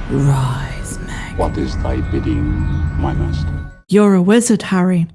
Rise, Meg. What is thy bidding, my master? You're a wizard, Harry.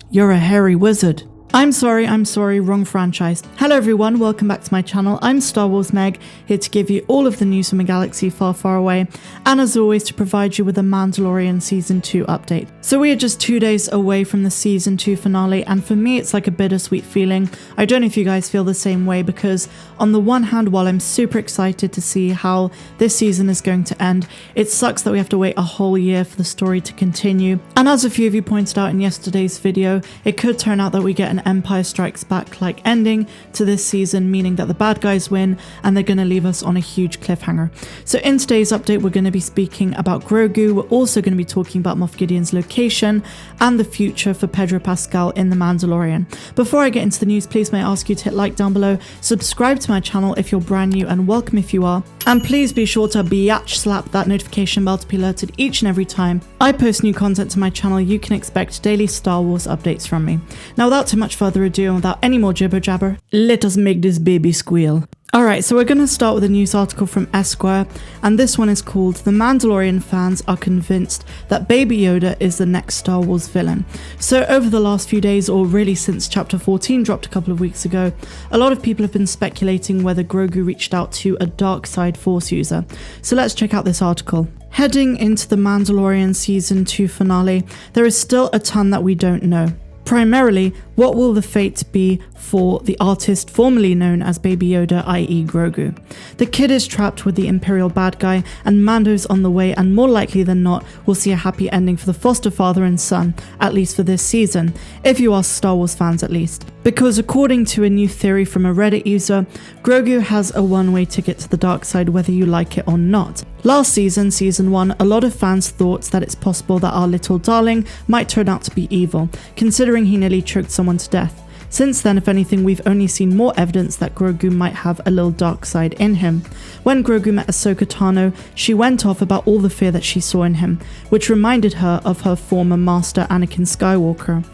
You're a hairy wizard. I'm sorry, wrong franchise. Hello everyone, welcome back to my channel. I'm Star Wars Meg, here to give you all of the news from a galaxy far, far away, and as always to provide you with a Mandalorian Season 2 update. So we are just 2 days away from the Season 2 finale, and for me it's like a bittersweet feeling. I don't know if you guys feel the same way, because on the one hand, while I'm super excited to see how this season is going to end, it sucks that we have to wait a whole year for the story to continue. And as a few of you pointed out in yesterday's video, it could turn out that we get an Empire Strikes Back like ending to this season, meaning that the bad guys win and they're going to leave us on a huge cliffhanger. So in today's update we're going to be speaking about Grogu. We're also going to be talking about Moff Gideon's location and the future for Pedro Pascal in The Mandalorian. Before I get into the news, please may I ask you to hit like down below, subscribe to my channel if you're brand new, and welcome if you are, and please be sure to biatch slap that notification bell to be alerted each and every time I post new content to my channel. You can expect daily Star Wars updates from me. Now without too much further ado and without any more jibber jabber, let us make this baby squeal. Alright, so we're going to start with a news article from Esquire, and this one is called "The Mandalorian Fans Are Convinced That Baby Yoda is the Next Star Wars Villain." So over the last few days, or really since Chapter 14 dropped a couple of weeks ago, a lot of people have been speculating whether Grogu reached out to a dark side Force user. So let's check out this article. Heading into the Mandalorian Season 2 finale, there is still a ton that we don't know. Primarily, what will the fate be for the artist formerly known as Baby Yoda, i.e. Grogu? The kid is trapped with the Imperial bad guy, and Mando's on the way, and more likely than not, we'll see a happy ending for the foster father and son, at least for this season, if you ask Star Wars fans at least. Because according to a new theory from a Reddit user, Grogu has a one-way ticket to the dark side whether you like it or not. Last season, Season 1, a lot of fans thought that it's possible that our little darling might turn out to be evil, considering he nearly choked someone to death. Since then, if anything, we've only seen more evidence that Grogu might have a little dark side in him. When Grogu met Ahsoka Tano, she went off about all the fear that she saw in him, which reminded her of her former master Anakin Skywalker.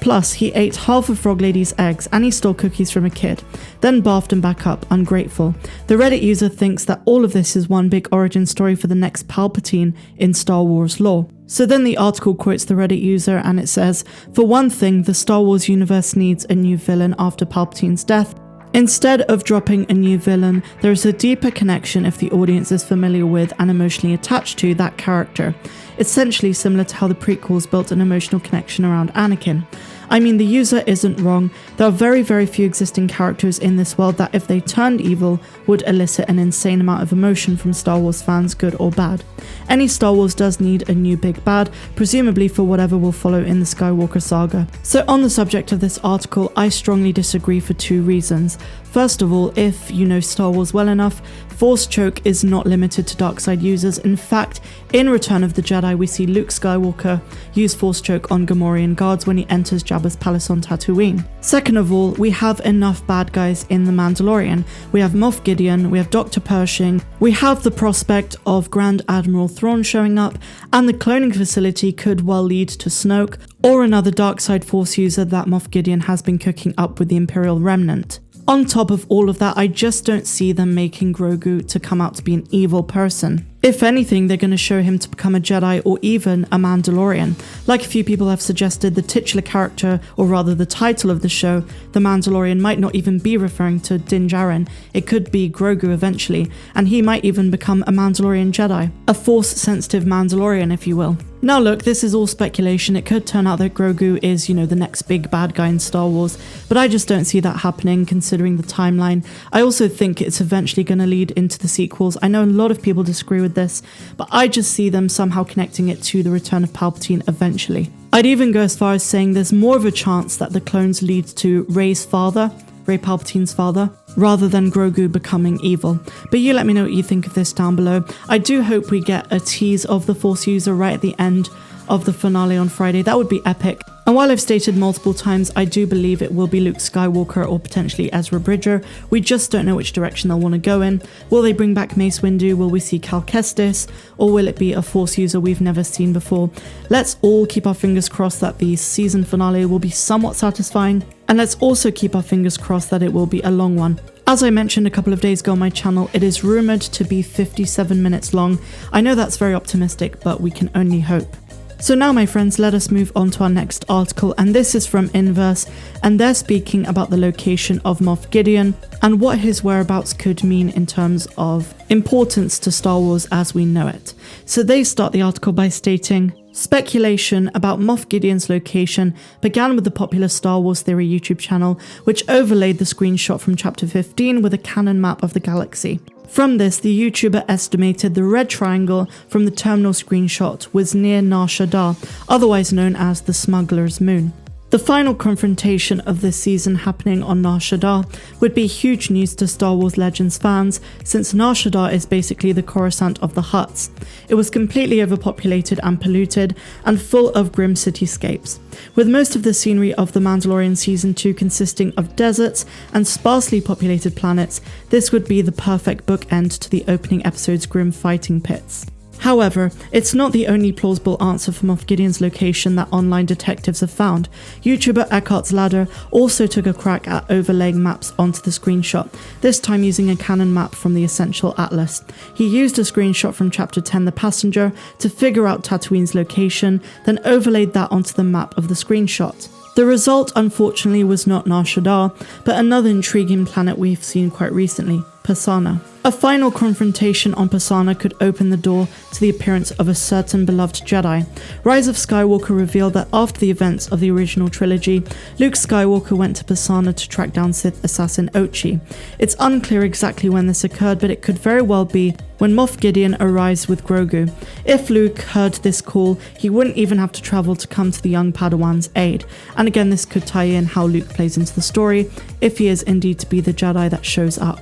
Plus, he ate half of Frog Lady's eggs and he stole cookies from a kid, then bathed him back up, ungrateful. The Reddit user thinks that all of this is one big origin story for the next Palpatine in Star Wars lore. So then the article quotes the Reddit user and it says, "For one thing, the Star Wars universe needs a new villain after Palpatine's death. Instead of dropping a new villain, there is a deeper connection if the audience is familiar with and emotionally attached to that character. Essentially similar to how the prequels built an emotional connection around Anakin. I mean, the user isn't wrong. There are very, very few existing characters in this world that if they turned evil would elicit an insane amount of emotion from Star Wars fans, good or bad. Any Star Wars does need a new big bad, presumably for whatever will follow in the Skywalker saga." So on the subject of this article, I strongly disagree for two reasons. First of all, if you know Star Wars well enough, Force Choke is not limited to dark side users. In fact, in Return of the Jedi, we see Luke Skywalker use Force Choke on Gamorrean guards when he enters Jabba's palace on Tatooine. Second of all, we have enough bad guys in The Mandalorian. We have Moff Gideon, we have Dr. Pershing, we have the prospect of Grand Admiral Thrawn showing up, and the cloning facility could well lead to Snoke, or another dark side Force user that Moff Gideon has been cooking up with the Imperial Remnant. On top of all of that, I just don't see them making Grogu to come out to be an evil person. If anything, they're going to show him to become a Jedi or even a Mandalorian. Like a few people have suggested, the titular character, or rather the title of the show, The Mandalorian, might not even be referring to Djarin. It could be Grogu eventually, and he might even become a Mandalorian Jedi. A Force-sensitive Mandalorian, if you will. Now look, this is all speculation. It could turn out that Grogu is, the next big bad guy in Star Wars, but I just don't see that happening considering the timeline. I also think it's eventually going to lead into the sequels. I know a lot of people disagree with this, but I just see them somehow connecting it to the return of Palpatine eventually. I'd even go as far as saying there's more of a chance that the clones lead to Rey's father, Rey Palpatine's father, rather than Grogu becoming evil. But you let me know what you think of this down below. I do hope we get a tease of the Force user right at the end of the finale on Friday. That would be epic. And while I've stated multiple times, I do believe it will be Luke Skywalker or potentially Ezra Bridger. We just don't know which direction they'll want to go in. Will they bring back Mace Windu? Will we see Cal Kestis? Or will it be a Force user we've never seen before? Let's all keep our fingers crossed that the season finale will be somewhat satisfying. And let's also keep our fingers crossed that it will be a long one. As I mentioned a couple of days ago on my channel, it is rumoured to be 57 minutes long. I know that's very optimistic, but we can only hope. So now, my friends, let us move on to our next article, and this is from Inverse, and they're speaking about the location of Moff Gideon and what his whereabouts could mean in terms of importance to Star Wars as we know it. So they start the article by stating, speculation about Moff Gideon's location began with the popular Star Wars Theory YouTube channel, which overlaid the screenshot from Chapter 15 with a canon map of the galaxy. From this, the YouTuber estimated the red triangle from the terminal screenshot was near Nar Shaddaa, otherwise known as the Smuggler's Moon. The final confrontation of this season happening on Nar Shaddaa would be huge news to Star Wars Legends fans, since Nar Shaddaa is basically the Coruscant of the Hutts. It was completely overpopulated and polluted, and full of grim cityscapes. With most of the scenery of The Mandalorian Season 2 consisting of deserts and sparsely populated planets, this would be the perfect bookend to the opening episode's grim fighting pits. However, it's not the only plausible answer for Moff Gideon's location that online detectives have found. YouTuber Eckhart's Ladder also took a crack at overlaying maps onto the screenshot, this time using a canon map from the Essential Atlas. He used a screenshot from Chapter 10 The Passenger to figure out Tatooine's location, then overlaid that onto the map of the screenshot. The result, unfortunately, was not Nar Shaddaa, but another intriguing planet we've seen quite recently, Pasaana. A final confrontation on Pasaana could open the door to the appearance of a certain beloved Jedi. Rise of Skywalker revealed that after the events of the original trilogy, Luke Skywalker went to Pasaana to track down Sith assassin Ochi. It's unclear exactly when this occurred, but it could very well be when Moff Gideon arrives with Grogu. If Luke heard this call, he wouldn't even have to travel to come to the young Padawan's aid. And again, this could tie in how Luke plays into the story, if he is indeed to be the Jedi that shows up.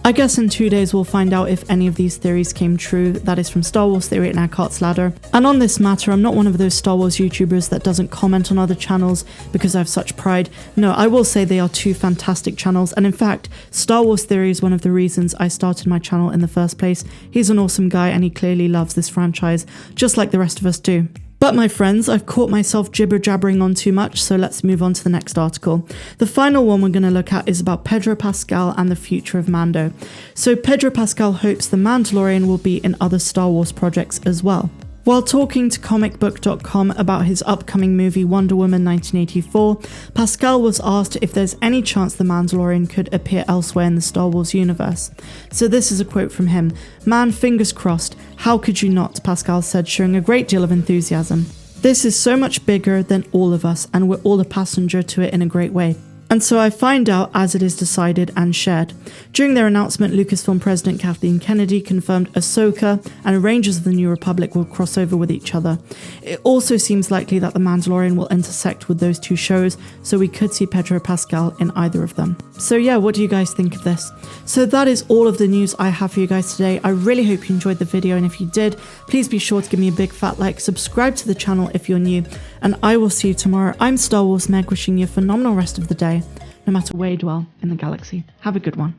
I guess in 2 days we'll find out if any of these theories came true. That is from Star Wars Theory and Eckhart's Ladder. And on this matter, I'm not one of those Star Wars YouTubers that doesn't comment on other channels because I have such pride. No, I will say they are two fantastic channels, and in fact, Star Wars Theory is one of the reasons I started my channel in the first place. He's an awesome guy and he clearly loves this franchise, just like the rest of us do. But my friends, I've caught myself jibber-jabbering on too much, so let's move on to the next article. The final one we're going to look at is about Pedro Pascal and the future of Mando. So Pedro Pascal hopes the Mandalorian will be in other Star Wars projects as well. While talking to comicbook.com about his upcoming movie Wonder Woman 1984, Pascal was asked if there's any chance the Mandalorian could appear elsewhere in the Star Wars universe. So this is a quote from him. "Man, fingers crossed. How could you not?" Pascal said, showing a great deal of enthusiasm. "This is so much bigger than all of us, and we're all a passenger to it in a great way. And so I find out as it is decided and shared." During their announcement, Lucasfilm President Kathleen Kennedy confirmed Ahsoka and Rangers of the New Republic will cross over with each other. It also seems likely that The Mandalorian will intersect with those two shows, so we could see Pedro Pascal in either of them. So yeah, what do you guys think of this? So that is all of the news I have for you guys today. I really hope you enjoyed the video, and if you did, please be sure to give me a big fat like, subscribe to the channel if you're new, and I will see you tomorrow. I'm Star Wars Meg, wishing you a phenomenal rest of the day, no matter where you dwell in the galaxy. Have a good one.